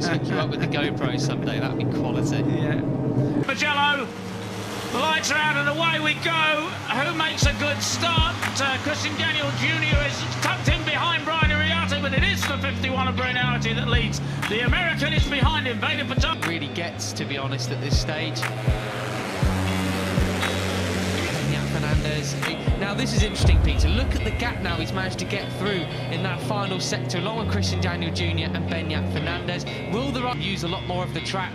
Let's hook you up with the GoPro someday. That'd be quality. Yeah. Magello, the lights are out and away we go. Who makes a good start? Christian Daniel Jr. is tucked in behind Brian Uriarte, but it is the 51 of Uriarte that leads. The American is behind him. Veda Ega really gets, to be honest, at this stage. Fernandez. Now this is interesting, Peter. Look at the gap now he's managed to get through in that final sector, along with Christian Daniel Jr. and Benyat Fernandez. Will the ride use a lot more of the track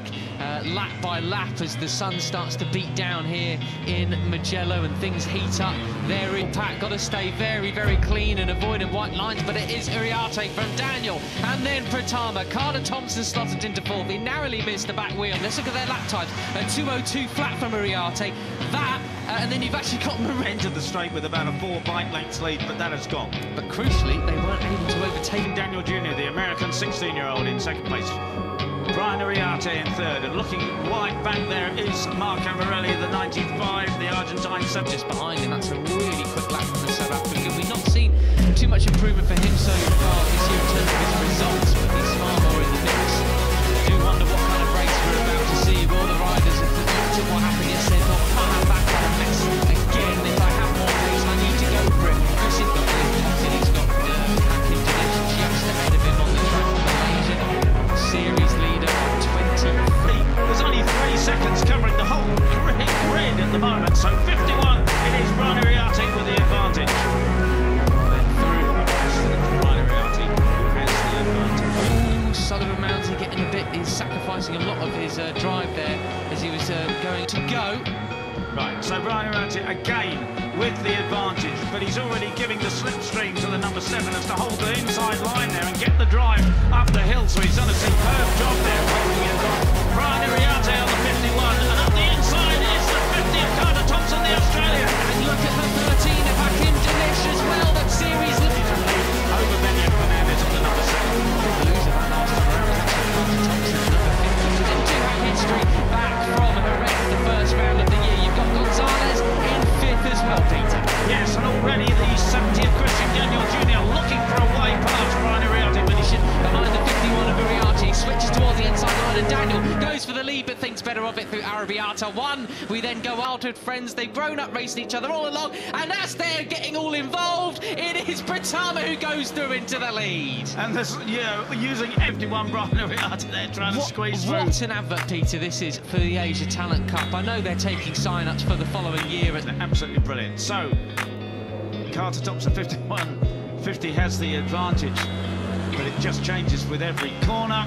lap by lap as the sun starts to beat down here in Mugello and things heat up? There in Pat, got to stay very, very clean and avoiding white lines, but it is Uriarte from Daniel, and then Pratama. Carter Thompson slotted into fourth. He narrowly missed the back wheel. Let's look at their lap times. A 2:02 flat from Uriarte. That, and then you've actually got entered the straight with about a 4 bike lengths lead, but that has gone. But crucially, they weren't able to overtake Daniel Jr., the American 16-year-old, in second place. Brian Uriarte in third, and looking wide back there is Marco Morelli, the 95, the Argentine 7. Just behind him. That's a really quick lap from the South African. We've not seen too much improvement for him so far this year in terms of his results, but he's far more in the mix. I do wonder what kind of race we're about to see. All the riders have looked at what happened yesterday, thought, can't have that kind of mess again. If I have more pace, I need to go for it. Christian's got his pocket, he's got Hakim Dinesh just ahead of him on the track for Malaysia. Series leader on 23. There's only 3 seconds covering the whole grid at the moment, so 51, it is Brian Uriarte with the advantage. Then through, Brian Uriarte has the advantage. Sullivan Mountain getting a bit, he's sacrificing a lot of his drive there as he was going to go. Right, so Brian Uriarte again with the advantage, but he's already giving the slipstream to the number 7 as to hold the inside line there and get the drive up the hill, so he's done a superb job there holding it on. Brian Uriarte on the 51, and up the inside is the 50 of Carter Thompson, the Australian. And look at the 13 of Hakim Dinesh as well, that series over Benyat Fernandez on the number 7. Loser that last time around was actually Carter Thompson, number 50. Then 2 hack history back from Jerez, the first round of the year. You've got Gonzalez in 5th as well, Peter. Yes, and already the 70 of Christian Daniel Jr. looking for a way past Brian Uriarte, but finishing behind the 51 of Uriarte. He switches towards the inside line, and Daniel goes for the lead, but thinks better of it through Arabiata. 1, we then go childhood friends. They've grown up racing each other all along, and as they're getting all involved, it is Pratama who goes through into the lead. And this, using 51 Brian Uriarte there, trying to squeeze through. What an advert, Peter, this is for the Asia Talent Cup. I know they're taking sign-ups for the following year. Absolutely brilliant. So, Carter Thompson 51, 50 has the advantage, but it just changes with every corner.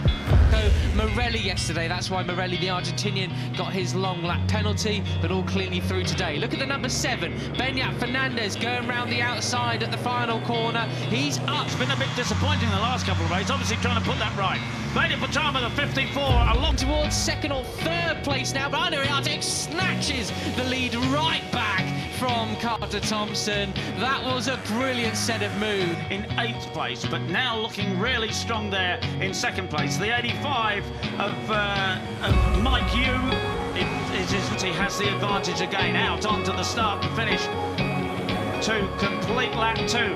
So Morelli yesterday, that's why Morelli, the Argentinian, got his long lap penalty, but all cleanly through today. Look at the number 7, Benyat Fernandez, going round the outside at the final corner. He's up. It's been a bit disappointing the last couple of races, obviously trying to put that right. Veda Ega, the 54, along towards 2nd or 3rd place now. Brian Uriarte snatches the lead right back from Carter Thompson. That was a brilliant set of moves. In 8th place, but now looking really strong there in 2nd place. The 85 of Mike Yu, he has the advantage again, out onto the start and finish to complete lap 2.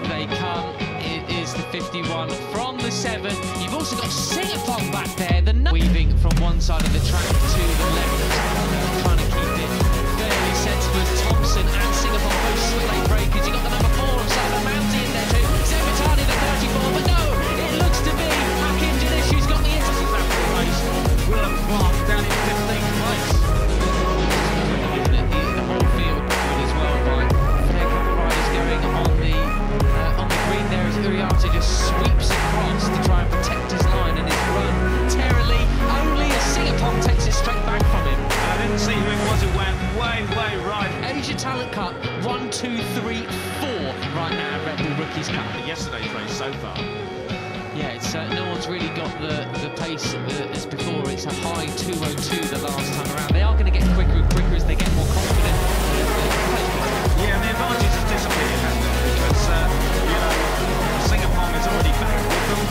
They come, it is the 51 from the 7. You've also got Singapore back there, weaving from one side of the track to the left, trying to keep it fairly sensible as Thompson and Singapore both swing breakers. You got the number 4 of Southern Mountain in there too, Zemitani the 34, but no, it looks to be Hakim Dinesh who's got the inside. Will have marked down in 15th place. The whole field good as well by riders going on the green there as Uriarte just sweeps across to try and protect his line and his run. Terribly, only as Singapore takes it straight back from him. I didn't see who it was who went way right. Asia Talent Cup 1, 2, 3, 4 right now at Red Bull Rookies Cup. Yesterday's race so far. Yeah, it's no one's really got the pace as before. It's a high 2:02 the last time around. They are going to get quicker and quicker as they get more confident. Yeah, and the advantage has disappeared, hasn't it? Because Singapore is already back with them,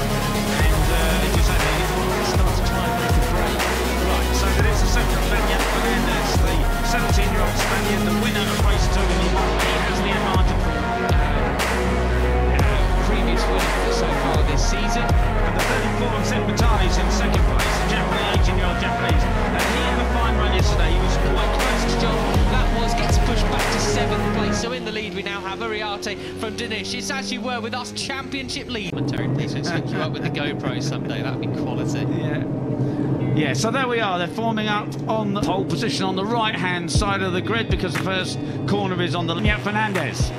and as you say, they start to try and make a break. Right, so there is a second of Benyat Fernandez, the 17-year-old Spaniard, the winner of race 2, and he has the advantage. Previous winner so far this season. And the 34 of Zemitani is in Uriarte from Dinesh. It's as you were with us, championship lead. Please let's hook you up with the GoPro someday. That'd be quality. Yeah, so there we are. They're forming up on the pole position on the right-hand side of the grid because the first corner is on the Fernandez.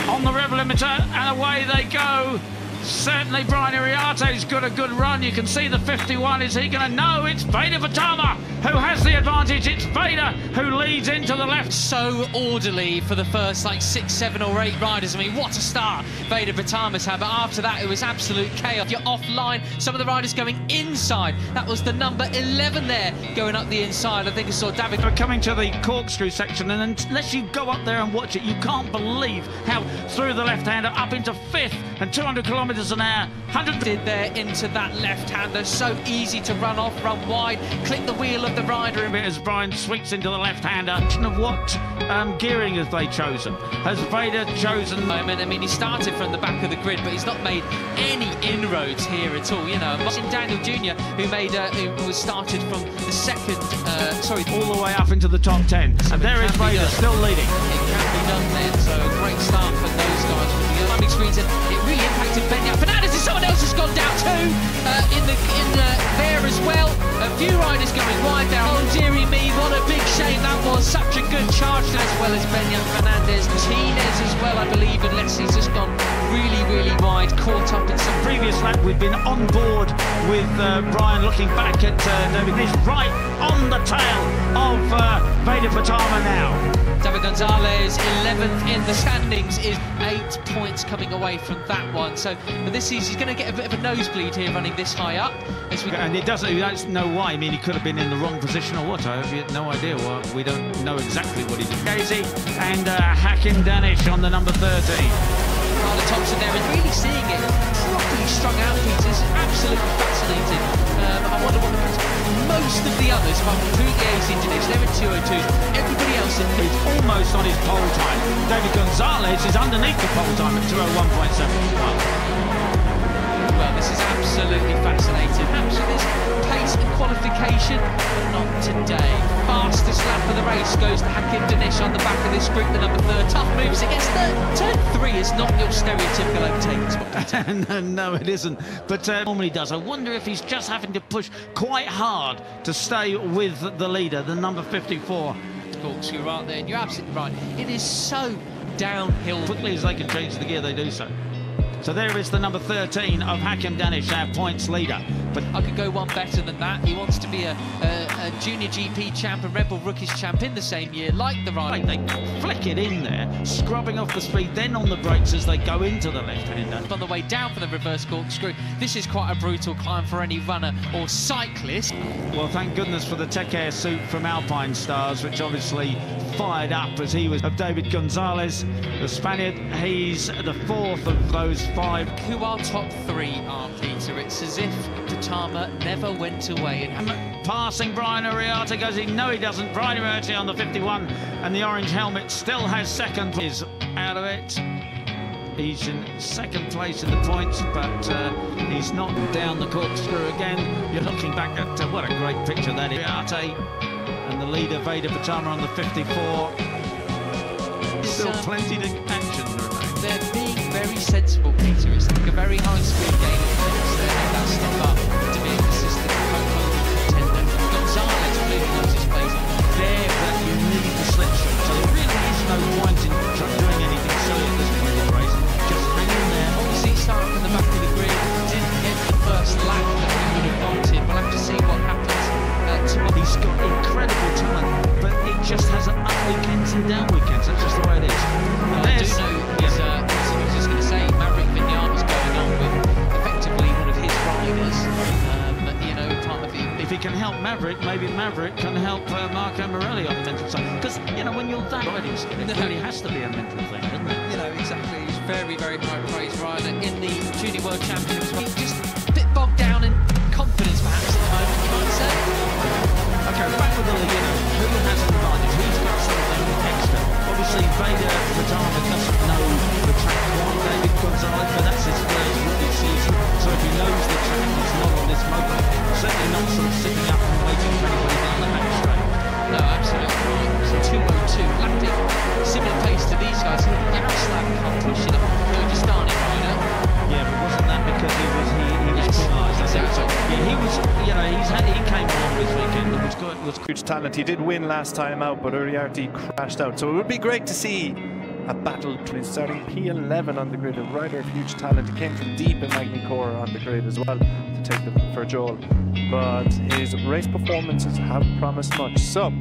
On the rev limiter, and away they go. Certainly Brian Uriarte's got a good run. You can see the 51. Is he going to? No, it's Veda Ega who has the advantage. It's Veda who leads into the left. So orderly for the first like 6, 7 or 8 riders. I mean, what a start Veda Ega had, but after that it was absolute chaos. You're offline, some of the riders going inside. That was the number 11 there going up the inside. I think I saw David. We're coming to the corkscrew section, and unless you go up there and watch it, you can't believe how through the left-hander up into 5th and 200 kilometres an hour. 100 did there into that left-hander. So easy to run off, run wide, click the wheel of the rider as Brian swings into the left-hander. Of what gearing have they chosen? Has Veda chosen? I mean, he started from the back of the grid, but he's not made any inroads here at all. You know, watching Daniel Jr., who was started from the second, all the way up into the top 10. And there is Veda still leading. It can be done then. So a great start for those guys from the climbing screens, and it really impacted Benya Fernandez. And someone else has gone down too in there as well. A few riders going wide there. Oh dearie me, what a big shame that was. Such a good charge, as well as Benya Fernandez. Martinez as well, I believe, unless he's just gone really, really wide, caught up in some previous lap. We've been on board with Brian looking back at David. He's right on the tail of Veda Ega now. David Gonzalez, 11th in the standings, is 8 points coming away from that one. So, but this is, he's going to get a bit of a nosebleed here running this high up. And it doesn't, you don't know why. I mean, he could have been in the wrong position or what. I have no idea. Well, we don't know exactly what he did. Casey and Hakim Danish on the number 13. Carla Thompson there is really seeing it properly strung out, Peter. It's absolutely fascinating. I wonder what most of the others, if I'm completely ace into this, they're in 202s. Everybody else is almost on his pole time. David Gonzalez is underneath the pole time at 201.7. Well, this is absolutely fascinating. Absolutely, pace and qualification, but not today. Fastest lap of the race goes to Hakim Danish on the back of this group, the number 3rd. Tough moves against third. Turn 3 is not your stereotypical overtaking spot. No, it isn't. But normally does. I wonder if he's just having to push quite hard to stay with the leader, the number 54. Corkscrew right there, and you're absolutely right. It is so downhill. Quickly as they can change the gear, they do so. So there is the number 13 of Hakim Danish, our points leader. But I could go one better than that. He wants to be a junior GP champ and Red Bull Rookies champ in the same year, like the rider. They flick it in there, scrubbing off the speed, then on the brakes as they go into the left-hander. On the way down for the reverse corkscrew. This is quite a brutal climb for any runner or cyclist. Well, thank goodness for the Tech Air suit from Alpine Stars, which obviously fired up as he was of David Gonzalez, the Spaniard. He's the 4th of those 5. Who our top 3 are, Peter. It's as if Ega never went away. And passing Brian Uriarte goes, no he doesn't. Brian Uriarte on the 51 and the orange helmet still has 2nd. Is out of it. He's in 2nd place in the points, but he's not down the corkscrew again. You're looking back at what a great picture that is. Uriarte and the leader Veda Ega on the 54. Still plenty to action remains. They're being very sensible, Peter. It's like a very high-speed game of tennis. They're letting that step up to be a consistent contender. Gonzalez really knows his place there, but you need the slipstream. So there really is no point in doing anything silly at this point in the race. Just hang in there. Obviously, starting from the back of the grid, didn't get the first lap that he would have wanted. We'll have to see what happens. He's got incredible talent, but it just has up weekends and down weekends. That's just the way it is. I do know, I was just going to say, Maverick Vignard was going on with effectively one of his riders. You know, part of it. If he can help Maverick, maybe Maverick can help Marco Morelli on the mental side. Because, you know, when you're that riding, it really has to be a mental thing, doesn't it? You know, exactly. He's very, very high praise rider in the Junior World Championships. He's just a bit bogged down in confidence, perhaps, at the moment, you might say. Okay, back with the leader. Who has an advantage? Who's got something extra? Obviously, Veda Ega doesn't know the track quite. David Gonzalez, but that's his first rookie season. So if he knows the track, he's not on this motor. Certainly not sort of sitting up and waiting for anybody down the back straight. No, absolutely right. So 202, lapping Jesus, huge talent. He did win last time out, but Uriarte crashed out. So it would be great to see a battle starting P11 on the grid. A rider of huge talent. He came from deep in Magny-Cours on the grid as well to take the for Joel. But his race performances have promised much. So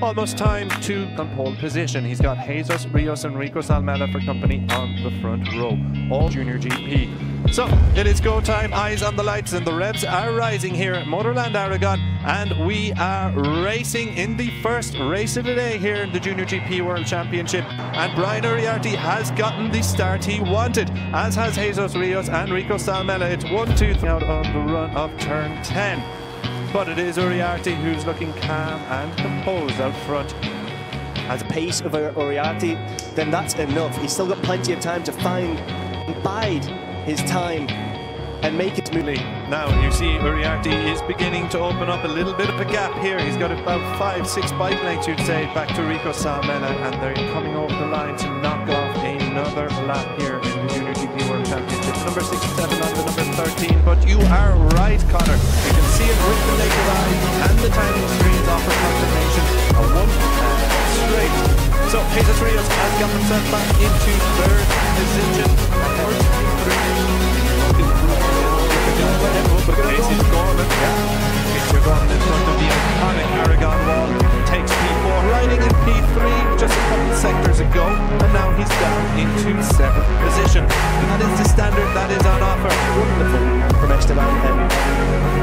almost time to on pole position. He's got Jesus Rios and Rico Salmela for company on the front row. All junior GP. So it is go time. Eyes on the lights and the revs are rising here at Motorland Aragon, and we are racing in the first race of the day here in the Junior GP World Championship. And Brian Uriarte has gotten the start he wanted, as has Jesus Rios and Rico Salmela. It's 1-2 out on the run of turn 10. But it is Uriarte who's looking calm and composed out front. At the pace of Uriarte, then that's enough. He's still got plenty of time to bide his time and make it smoothly. Now you see Uriarte is beginning to open up a little bit of a gap here. He's got about 5-6 bike lengths, you'd say, back to Rico Salmela, and they're coming over the line to knock off another lap here in the Junior GP World Championship. Number 67 on the number 13, but you are right, Connor. You can see it with the naked eye, and the timing screens offer confirmation. A one straight. So Jesus Rios has got himself back into third position. Casey's Gorman, Casey Gorman in front of the iconic Aragon wall, takes P4, riding in P3 just a couple sectors ago, and now he's down into 7th position. That is the standard that is on offer. Wonderful from Esteban.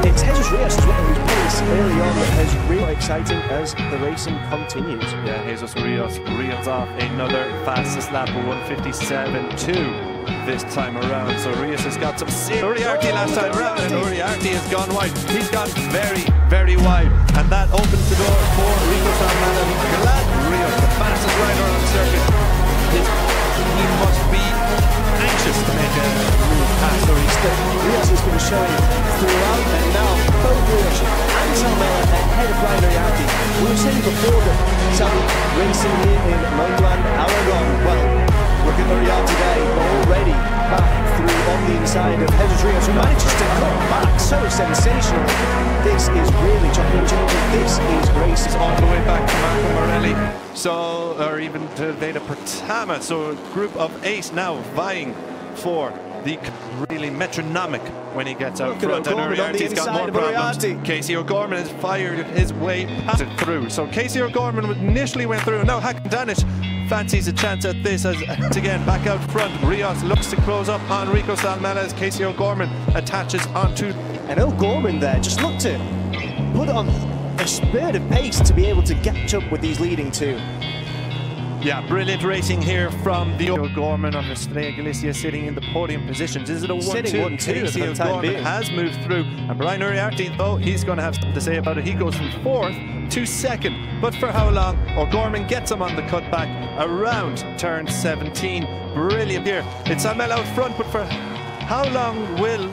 It's Jesus Rios as well, who's pace early on that has really exciting as the racing continues. Yeah, Jesus Rios reels off another fastest lap of 157.2. this time around. So Rios has got some Uriarte last time around, and Uriarte has gone wide. He's gone very, very wide, and that opens the door for Rico Salmela. Glad Rios, the fastest rider on the circuit, he must be anxious to make a move past Uriarte. Rios has been showing throughout, and now both Rios and Salmela ahead of Brian Uriarte. We were saying before that Salmela racing here in Motorland Aragon. Well, look at Uriarte today, already back through on the inside of Jesus Rios, who manages to come back so sensational. This is really chopping and changing. This is racing all the way back to Marco Morelli, so, or even to Veda Ega. So a group of 8 now vying for the really metronomic when he gets out front, and Uriarte's got more problems. Casey O'Gorman has fired his way past it through. So Casey O'Gorman initially went through. Now Hakan Danic fancies a chance at this as again back out front. Rios looks to close up on Rico Salmela as Casey O'Gorman attaches onto. And O'Gorman there just looked to put on a spurt of pace to be able to catch up with these leading two. Yeah, brilliant racing here from the O'Gorman on Estrella Galicia sitting in the podium positions. Is it a 1-2? Casey O'Gorman has moved through, and Brian Uriarte, though, he's going to have something to say about it. He goes from 4th to 2nd, but for how long? O'Gorman gets him on the cutback around turn 17. Brilliant here. It's Salmela out front, but for how long will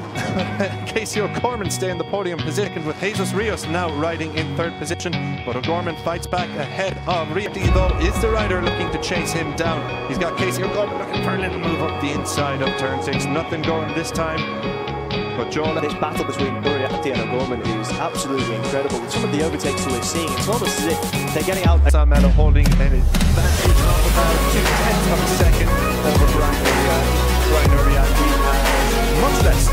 Casey O'Gorman stay in the podium position, with Jesus Rios now riding in 3rd position? But O'Gorman fights back ahead of Uriarte, though, is the rider looking to chase him down. He's got Casey O'Gorman looking for a little move up the inside of turn 6. Nothing going this time. But Joel, this battle between Uriarte and O'Gorman is absolutely incredible. With some of the overtakes that we're seeing, it's almost as if they're getting out. Salmela holding an advantage of about 0.2 of a second over Brian Uriarte. Brian Uriarte has much less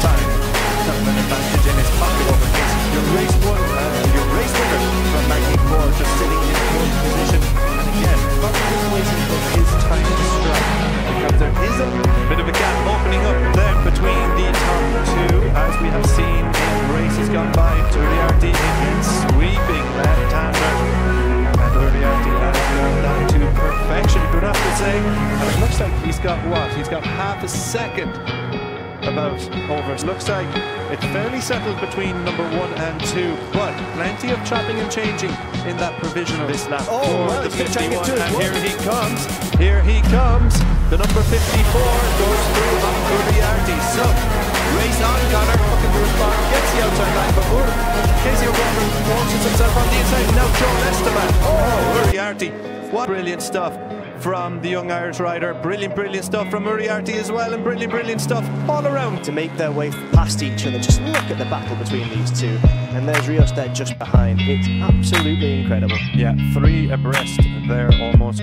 time to have an advantage in his pocket over Casey. Your race winner from Magny-Cours just sitting in 4th position. And again, probably waiting for his time to strike, because there is a bit of a gap opening up there between the top 2, as we have seen in races gone by. Uriarte in sweeping left-hander, and Uriarte has gone down to perfection, good enough to say. And it looks like he's got what? He's got half a second about over. It looks like it's fairly settled between number 1 and 2, but plenty of chopping and changing in that provisional this lap for the 51. And here he comes. The number 54 goes through on Uriarte. So race on, Connor, looking to respond, gets the outside line, but Casey O'Gorman launches himself on the inside. Now Joel Esteban. Oh, Uriarte, what brilliant stuff. from the young Irish rider. Brilliant, brilliant stuff from Uriarte as well, and brilliant, brilliant stuff all around. To make their way past each other, just look at the battle between these two. And there's Rios there just behind. It's absolutely incredible. Yeah, 3 abreast there almost.